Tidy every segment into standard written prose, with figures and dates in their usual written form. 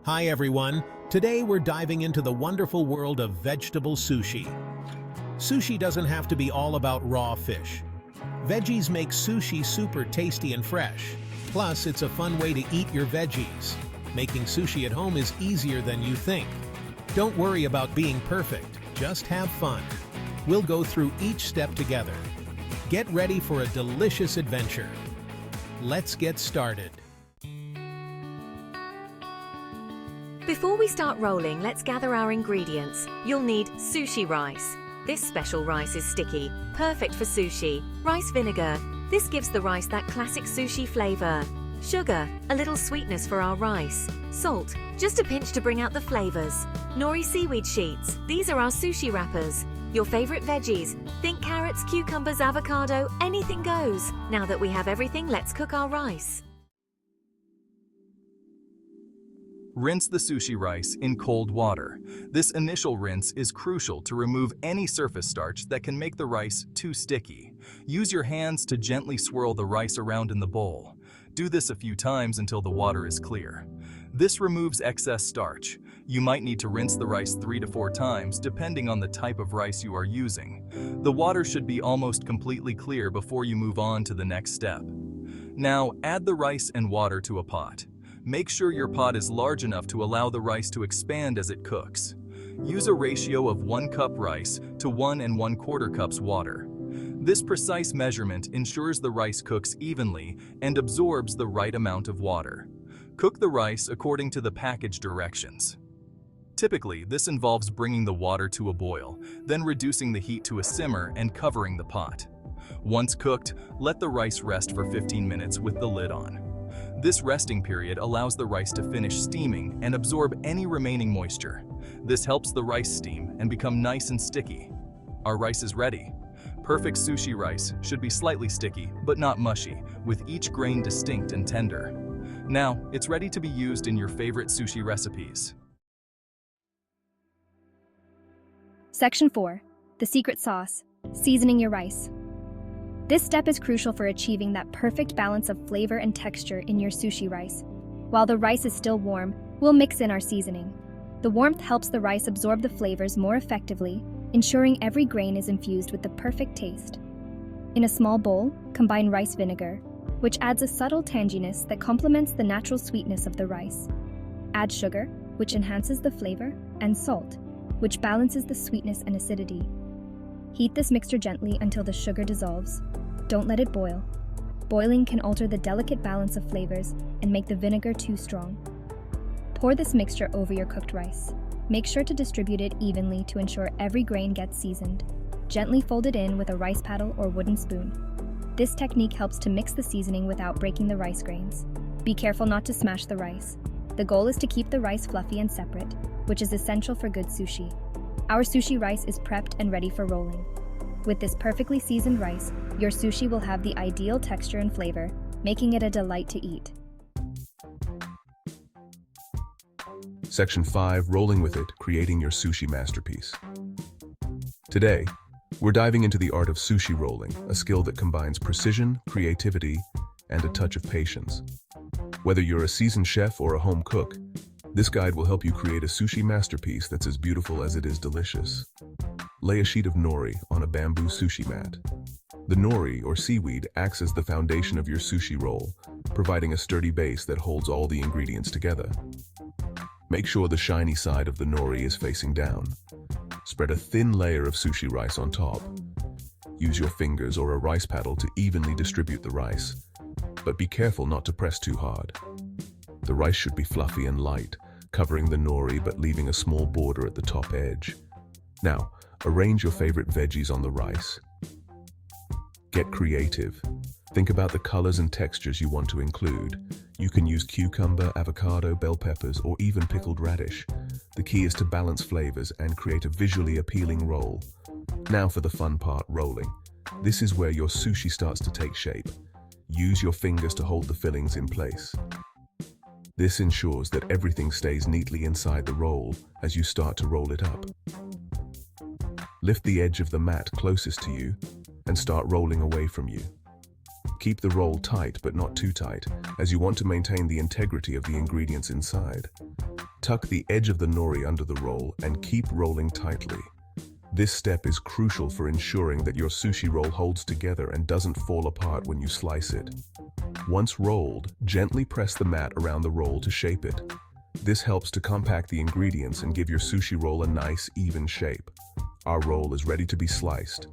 Hi everyone, today we're diving into the wonderful world of vegetable sushi. Sushi doesn't have to be all about raw fish. Veggies make sushi super tasty and fresh. Plus, it's a fun way to eat your veggies. Making sushi at home is easier than you think. Don't worry about being perfect, just have fun. We'll go through each step together. Get ready for a delicious adventure. Let's get started. Before we start rolling, let's gather our ingredients. You'll need sushi rice. This special rice is sticky, perfect for sushi. Rice vinegar. This gives the rice that classic sushi flavor. Sugar, a little sweetness for our rice. Salt, just a pinch to bring out the flavors. Nori seaweed sheets. These are our sushi wrappers. Your favorite veggies. Think carrots, cucumbers, avocado, anything goes. Now that we have everything, let's cook our rice. Rinse the sushi rice in cold water. This initial rinse is crucial to remove any surface starch that can make the rice too sticky. Use your hands to gently swirl the rice around in the bowl. Do this a few times until the water is clear. This removes excess starch. You might need to rinse the rice 3 to 4 times depending on the type of rice you are using. The water should be almost completely clear before you move on to the next step. Now, add the rice and water to a pot. Make sure your pot is large enough to allow the rice to expand as it cooks. Use a ratio of 1 cup rice to 1 1/4 cups water. This precise measurement ensures the rice cooks evenly and absorbs the right amount of water. Cook the rice according to the package directions. Typically, this involves bringing the water to a boil, then reducing the heat to a simmer and covering the pot. Once cooked, let the rice rest for 15 minutes with the lid on. This resting period allows the rice to finish steaming and absorb any remaining moisture. This helps the rice steam and become nice and sticky. Our rice is ready. Perfect sushi rice should be slightly sticky, but not mushy, with each grain distinct and tender. Now, it's ready to be used in your favorite sushi recipes. Section 4. The secret sauce. Seasoning your rice. This step is crucial for achieving that perfect balance of flavor and texture in your sushi rice. While the rice is still warm, we'll mix in our seasoning. The warmth helps the rice absorb the flavors more effectively, ensuring every grain is infused with the perfect taste. In a small bowl, combine rice vinegar, which adds a subtle tanginess that complements the natural sweetness of the rice. Add sugar, which enhances the flavor, and salt, which balances the sweetness and acidity. Heat this mixture gently until the sugar dissolves. Don't let it boil. Boiling can alter the delicate balance of flavors and make the vinegar too strong. Pour this mixture over your cooked rice. Make sure to distribute it evenly to ensure every grain gets seasoned. Gently fold it in with a rice paddle or wooden spoon. This technique helps to mix the seasoning without breaking the rice grains. Be careful not to smash the rice. The goal is to keep the rice fluffy and separate, which is essential for good sushi. Our sushi rice is prepped and ready for rolling. With this perfectly seasoned rice, your sushi will have the ideal texture and flavor, making it a delight to eat. Section 5. Rolling with it, creating your sushi masterpiece. Today, we're diving into the art of sushi rolling, a skill that combines precision, creativity, and a touch of patience. Whether you're a seasoned chef or a home cook, this guide will help you create a sushi masterpiece that's as beautiful as it is delicious. Lay a sheet of nori on a bamboo sushi mat. The nori, or seaweed, acts as the foundation of your sushi roll, providing a sturdy base that holds all the ingredients together. Make sure the shiny side of the nori is facing down. Spread a thin layer of sushi rice on top. Use your fingers or a rice paddle to evenly distribute the rice, but be careful not to press too hard. The rice should be fluffy and light, covering the nori but leaving a small border at the top edge. Now, arrange your favorite veggies on the rice. Get creative. Think about the colors and textures you want to include. You can use cucumber, avocado, bell peppers, or even pickled radish. The key is to balance flavors and create a visually appealing roll. Now for the fun part, rolling. This is where your sushi starts to take shape. Use your fingers to hold the fillings in place. This ensures that everything stays neatly inside the roll as you start to roll it up. Lift the edge of the mat closest to you and start rolling away from you. Keep the roll tight but not too tight, as you want to maintain the integrity of the ingredients inside. Tuck the edge of the nori under the roll and keep rolling tightly. This step is crucial for ensuring that your sushi roll holds together and doesn't fall apart when you slice it. Once rolled, gently press the mat around the roll to shape it. This helps to compact the ingredients and give your sushi roll a nice, even shape. Our roll is ready to be sliced.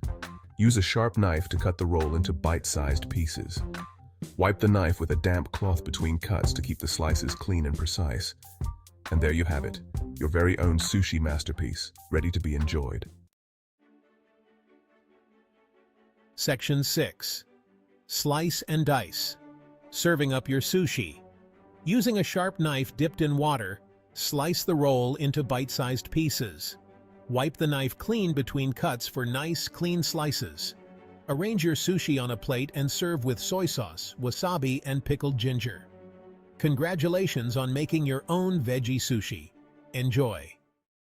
Use a sharp knife to cut the roll into bite-sized pieces. Wipe the knife with a damp cloth between cuts to keep the slices clean and precise. And there you have it, your very own sushi masterpiece, ready to be enjoyed. Section 6. Slice and dice. Serving up your sushi. Using a sharp knife dipped in water, slice the roll into bite-sized pieces. Wipe the knife clean between cuts for nice, clean slices. Arrange your sushi on a plate and serve with soy sauce, wasabi, and pickled ginger. Congratulations on making your own veggie sushi. Enjoy!